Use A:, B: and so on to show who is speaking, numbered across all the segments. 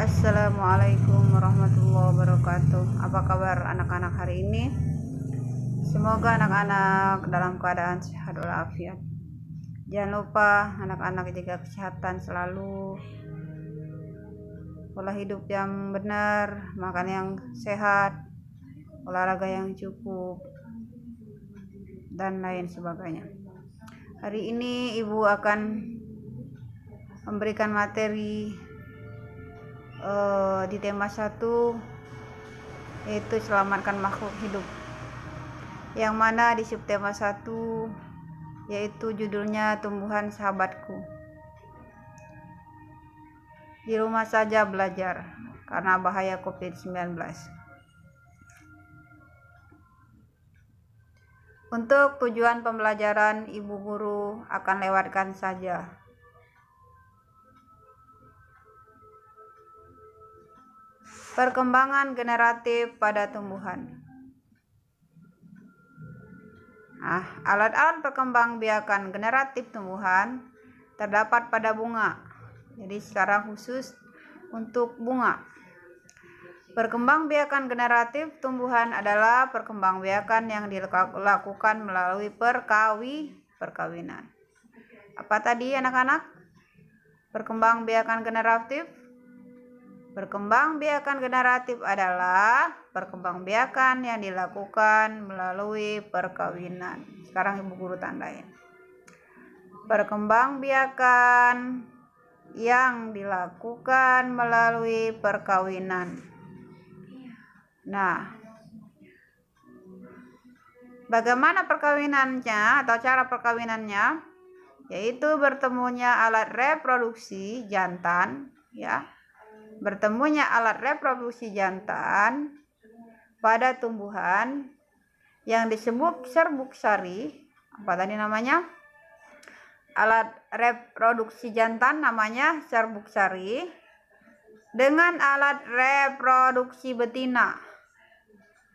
A: Assalamualaikum warahmatullahi wabarakatuh. Apa kabar anak-anak hari ini? Semoga anak-anak dalam keadaan sehat walafiat. Jangan lupa anak-anak jaga kesehatan selalu, pola hidup yang benar, makan yang sehat, olahraga yang cukup, dan lain sebagainya. Hari ini ibu akan memberikan materi di tema 1, yaitu selamatkan makhluk hidup, yang mana di subtema 1 yaitu judulnya tumbuhan sahabatku. Di rumah saja belajar karena bahaya COVID-19. Untuk tujuan pembelajaran, ibu guru akan lewatkan saja. Perkembangan generatif pada tumbuhan. Alat-alat perkembangbiakan generatif tumbuhan terdapat pada bunga. Jadi sekarang khusus untuk bunga. Perkembangbiakan generatif tumbuhan adalah perkembangbiakan yang dilakukan melalui perkawinan. Apa tadi anak-anak? Perkembangbiakan generatif. Perkembangbiakan generatif adalah perkembangbiakan yang dilakukan melalui perkawinan. Sekarang ibu guru tandain. Perkembangbiakan yang dilakukan melalui perkawinan. Nah, bagaimana perkawinannya atau cara perkawinannya? Yaitu bertemunya alat reproduksi jantan, ya. Bertemunya alat reproduksi jantan pada tumbuhan yang disebut serbuk sari. Apa tadi namanya? Alat reproduksi jantan namanya serbuk sari, dengan alat reproduksi betina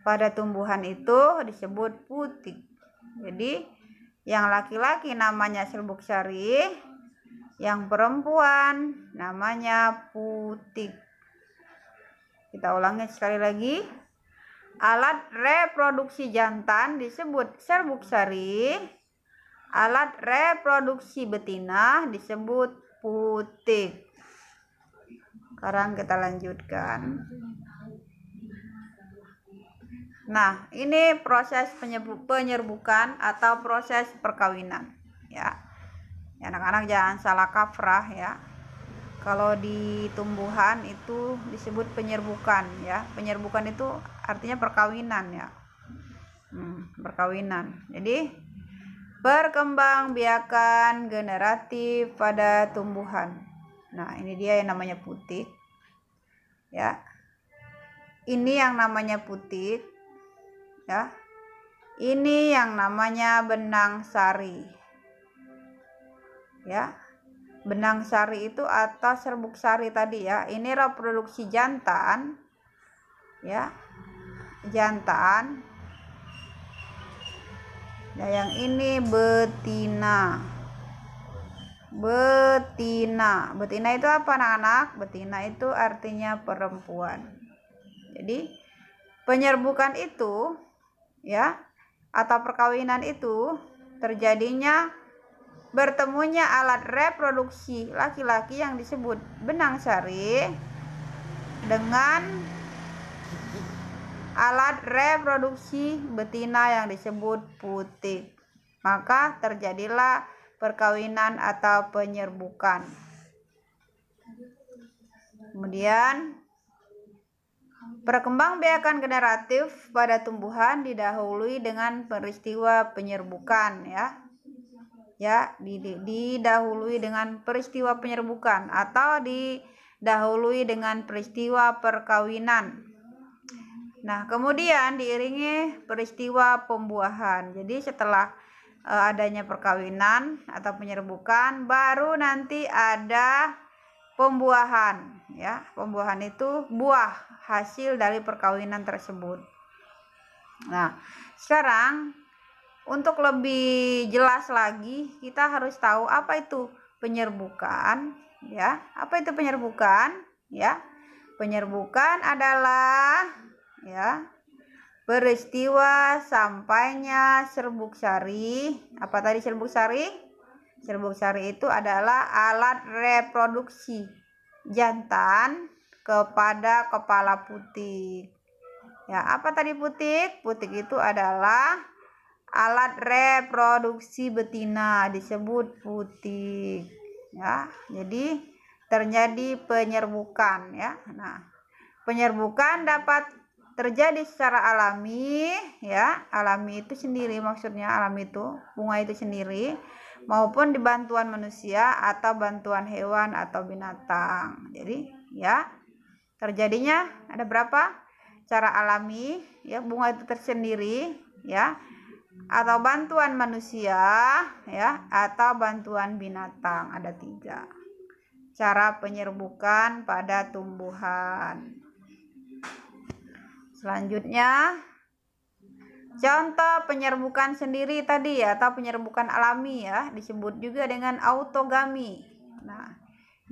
A: pada tumbuhan itu disebut putik. Jadi yang laki-laki namanya serbuk sari, yang perempuan namanya putik. Kita ulangi sekali lagi. Alat reproduksi jantan disebut serbuk sari. Alat reproduksi betina disebut putik. Sekarang kita lanjutkan. Nah, ini proses penyerbukan atau proses perkawinan, ya. Anak-anak jangan salah kaprah, ya. Kalau di tumbuhan itu disebut penyerbukan, ya. Penyerbukan itu artinya perkawinan, ya. Perkawinan. Jadi perkembangbiakan generatif pada tumbuhan. Nah, ini dia yang namanya putik, ya. Ini yang namanya putik, ya. Ini yang namanya benang sari. Ya, benang sari itu atau serbuk sari tadi, ya. Ini reproduksi jantan, ya, jantan. Nah, yang ini betina. Betina itu apa anak-anak? Betina itu artinya perempuan. Jadi penyerbukan itu, ya, atau perkawinan itu terjadinya bertemunya alat reproduksi laki-laki yang disebut benang sari dengan alat reproduksi betina yang disebut putik. Maka terjadilah perkawinan atau penyerbukan. Kemudian perkembangbiakan generatif pada tumbuhan didahului dengan peristiwa penyerbukan, ya. Didahului dengan peristiwa penyerbukan atau didahului dengan peristiwa perkawinan. Nah, kemudian diiringi peristiwa pembuahan. Jadi setelah adanya perkawinan atau penyerbukan, baru nanti ada pembuahan, ya. Pembuahan itu buah hasil dari perkawinan tersebut. Nah, sekarang untuk lebih jelas lagi, kita harus tahu apa itu penyerbukan, ya. Apa itu penyerbukan, ya? Penyerbukan adalah ya peristiwa sampainya serbuk sari. Apa tadi serbuk sari? Serbuk sari itu adalah alat reproduksi jantan kepada kepala putik. Ya, apa tadi putik? Putik itu adalah alat reproduksi betina, disebut putik. Ya, jadi terjadi penyerbukan ya. Nah, penyerbukan dapat terjadi secara alami ya. Alami itu sendiri, maksudnya alami itu bunga itu sendiri, maupun di bantuan manusia atau bantuan hewan atau binatang. Jadi ya, terjadinya ada berapa cara alami ya, bunga itu tersendiri ya, atau bantuan manusia ya, atau bantuan binatang. Ada 3 cara penyerbukan pada tumbuhan. Selanjutnya, contoh penyerbukan sendiri tadi ya, atau penyerbukan alami ya, disebut juga dengan autogami. Nah,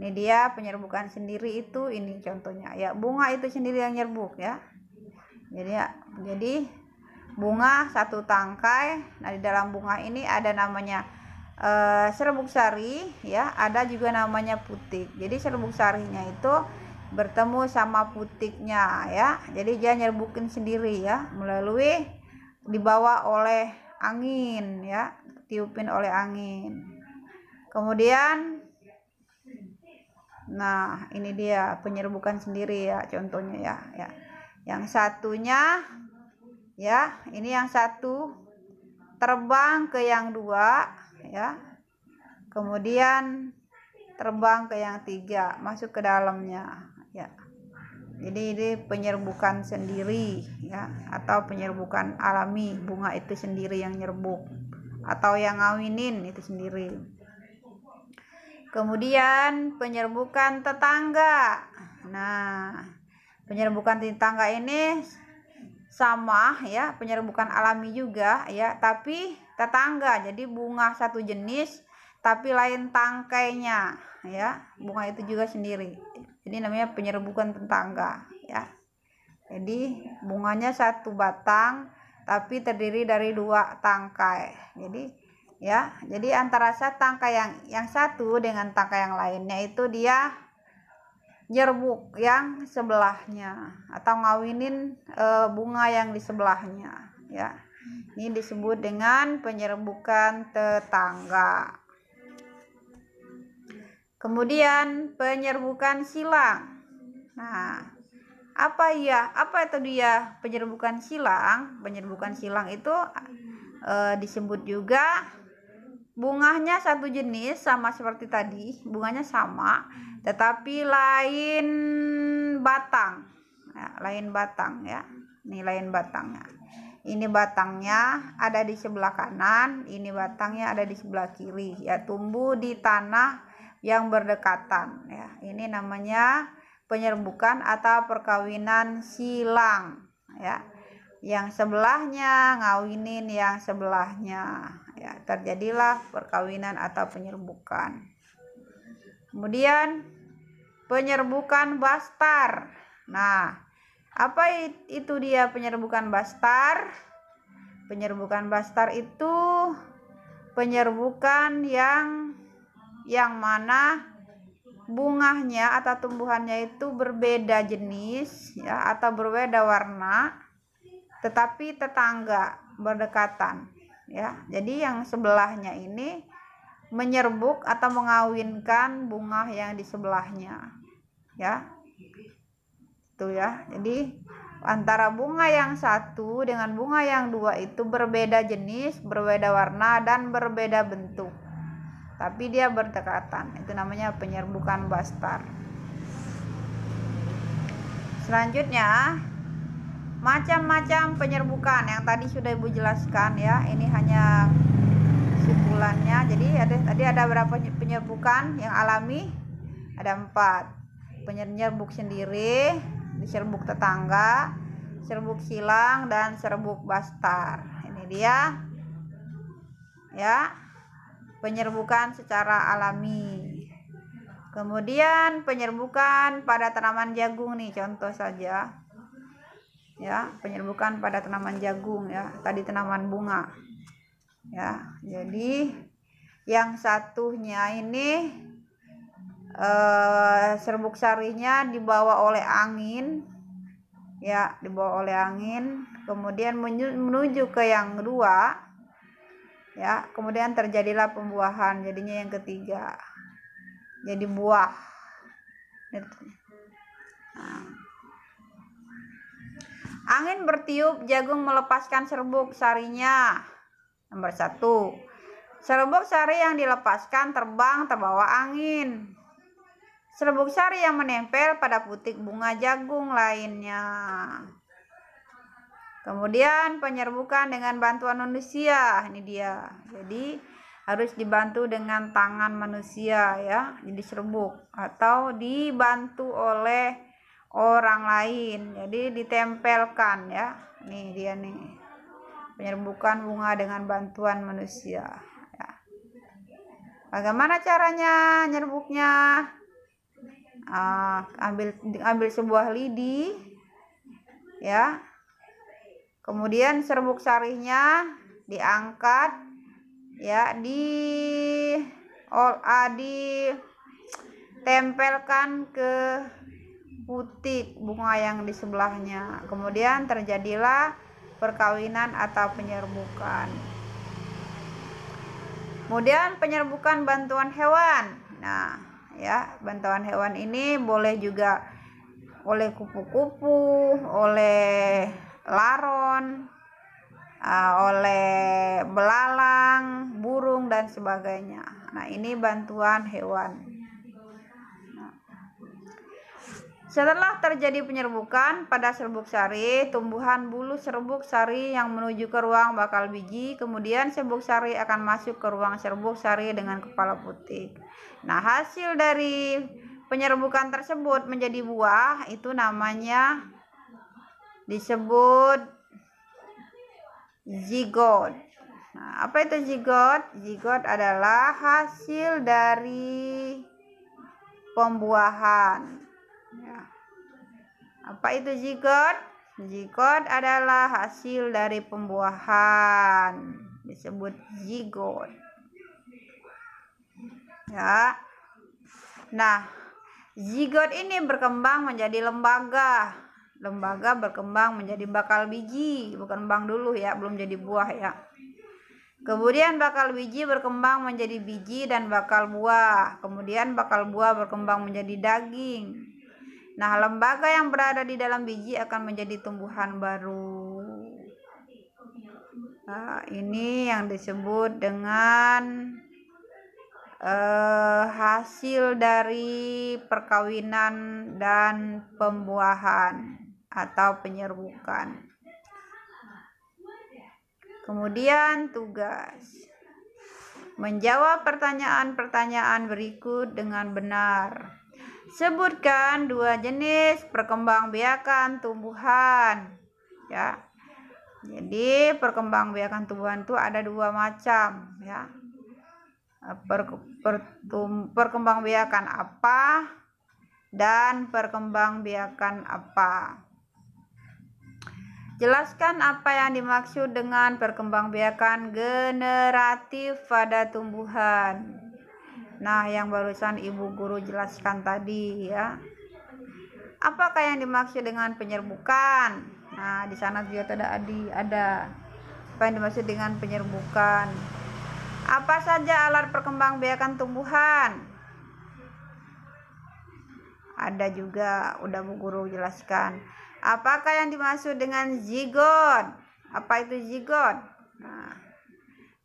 A: ini dia penyerbukan sendiri itu, ini contohnya ya, bunga itu sendiri yang nyerbuk ya. Jadi bunga satu tangkai. Nah, di dalam bunga ini ada namanya serbuk sari ya, ada juga namanya putik. Jadi serbuk sarinya itu bertemu sama putiknya ya, jadi dia nyerbukin sendiri ya, melalui dibawa oleh angin ya, tiupin oleh angin. Kemudian nah, ini dia penyerbukan sendiri ya, contohnya ya. Yang satunya ya, ini yang satu terbang ke yang 2 ya, kemudian terbang ke yang 3, masuk ke dalamnya ya. Jadi ini penyerbukan sendiri ya, atau penyerbukan alami, bunga itu sendiri yang nyerbuk, atau yang ngawinin itu sendiri. Kemudian penyerbukan tetangga. Nah, penyerbukan tetangga ini sama ya, penyerbukan alami juga ya, tapi tetangga. Jadi bunga satu jenis tapi lain tangkainya ya, bunga itu juga sendiri. Jadi namanya penyerbukan tetangga ya. Jadi bunganya satu batang tapi terdiri dari 2 tangkai. Jadi antara tangkai yang satu dengan tangkai yang lainnya itu dia nyerbuk yang sebelahnya, atau ngawinin bunga yang di sebelahnya ya. Ini disebut dengan penyerbukan tetangga. Kemudian penyerbukan silang. Nah, apa itu dia penyerbukan silang? Penyerbukan silang itu disebut juga bunganya satu jenis, sama seperti tadi, bunganya sama tetapi lain batang ya, lain batang ya. Ini lain batangnya. Ini batangnya ada di sebelah kanan, ini batangnya ada di sebelah kiri ya, tumbuh di tanah yang berdekatan ya. Ini namanya penyerbukan atau perkawinan silang ya. Yang sebelahnya ngawinin yang sebelahnya ya, terjadilah perkawinan atau penyerbukan. Kemudian penyerbukan bastar. Nah, apa itu dia penyerbukan bastar? Penyerbukan bastar itu penyerbukan yang mana bunganya atau tumbuhannya itu berbeda jenis ya, atau berbeda warna, tetapi tetangga berdekatan ya. Jadi yang sebelahnya ini menyerbuk atau mengawinkan bunga yang di sebelahnya ya. Itu ya. Jadi antara bunga yang satu dengan bunga yang 2 itu berbeda jenis, berbeda warna, dan berbeda bentuk, tapi dia berdekatan. Itu namanya penyerbukan bastar. Selanjutnya, macam-macam penyerbukan yang tadi sudah Ibu jelaskan ya. Ini hanya kesimpulannya. Jadi tadi ada berapa penyerbukan yang alami? Ada 4. Penyerbuk sendiri, diserbuk tetangga, serbuk silang, dan serbuk bastar. Ini dia ya, penyerbukan secara alami. Kemudian penyerbukan pada tanaman jagung nih, contoh saja ya, penyerbukan pada tanaman jagung ya, tadi tanaman bunga ya. Jadi yang satunya ini serbuk sarinya dibawa oleh angin ya, dibawa oleh angin, kemudian menuju ke yang kedua ya, kemudian terjadilah pembuahan, jadinya yang ketiga jadi buah. Nah, angin bertiup, jagung melepaskan serbuk sarinya. Nomor 1, serbuk sari yang dilepaskan terbang terbawa angin. Serbuk sari yang menempel pada putik bunga jagung lainnya. Kemudian penyerbukan dengan bantuan manusia, ini dia. Jadi harus dibantu dengan tangan manusia ya, jadi serbuk, atau dibantu oleh orang lain, jadi ditempelkan ya. Nih dia nih, penyerbukan bunga dengan bantuan manusia ya. Bagaimana caranya nyerbuknya? Ambil sebuah lidi ya, kemudian serbuk sarinya diangkat ya, ditempelkan ke putik bunga yang di sebelahnya. Kemudian terjadilah perkawinan atau penyerbukan. Kemudian penyerbukan bantuan hewan. Nah ya, bantuan hewan ini boleh juga oleh kupu-kupu, oleh laron, oleh belalang, burung dan sebagainya. Nah ini bantuan hewan. Setelah terjadi penyerbukan pada serbuk sari, tumbuhan bulu serbuk sari yang menuju ke ruang bakal biji, kemudian serbuk sari akan masuk ke ruang serbuk sari dengan kepala putik. Nah hasil dari penyerbukan tersebut menjadi buah, itu namanya disebut zigot. Nah, apa itu zigot? Zigot adalah hasil dari pembuahan ya. Apa itu zigot? Zigot adalah hasil dari pembuahan, disebut zigot ya. Nah zigot ini berkembang menjadi lembaga. Lembaga berkembang menjadi bakal biji, berkembang dulu ya, belum jadi buah ya. Kemudian bakal biji berkembang menjadi biji dan bakal buah. Kemudian bakal buah berkembang menjadi daging. Nah lembaga yang berada di dalam biji akan menjadi tumbuhan baru. Nah ini yang disebut dengan hasil dari perkawinan dan pembuahan atau penyerbukan. Kemudian tugas menjawab pertanyaan-pertanyaan berikut dengan benar. Sebutkan 2 jenis perkembangbiakan tumbuhan ya. Jadi perkembangbiakan tumbuhan itu ada 2 macam ya. Perkembangbiakan apa dan perkembangbiakan apa. Jelaskan apa yang dimaksud dengan perkembangbiakan generatif pada tumbuhan. Nah, yang barusan Ibu Guru jelaskan tadi ya. Apakah yang dimaksud dengan penyerbukan? Nah, di sana juga ada apa yang dimaksud dengan penyerbukan. Apa saja alat perkembangbiakan tumbuhan? Ada juga, udah Bu Guru jelaskan. Apakah yang dimaksud dengan zigot? Apa itu zigot? Nah,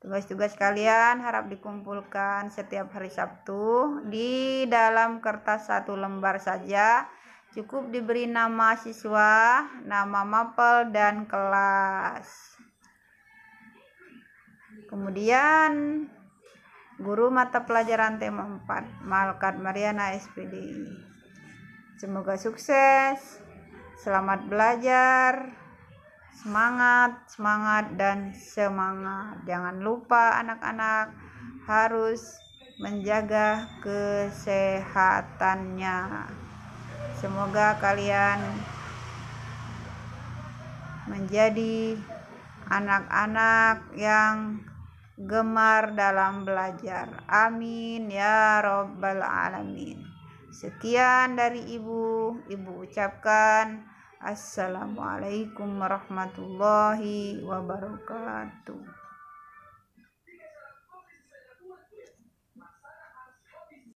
A: tugas-tugas kalian harap dikumpulkan setiap hari Sabtu di dalam kertas 1 lembar saja. Cukup diberi nama siswa, nama mapel dan kelas. Kemudian guru mata pelajaran tema 4, Malkat Mariana SPD. Semoga sukses. Selamat belajar, semangat dan semangat. Jangan lupa anak-anak harus menjaga kesehatannya. Semoga kalian menjadi anak-anak yang gemar dalam belajar. Amin ya robbal alamin. Sekian dari ibu ucapkan assalamualaikum warahmatullahi wabarakatuh.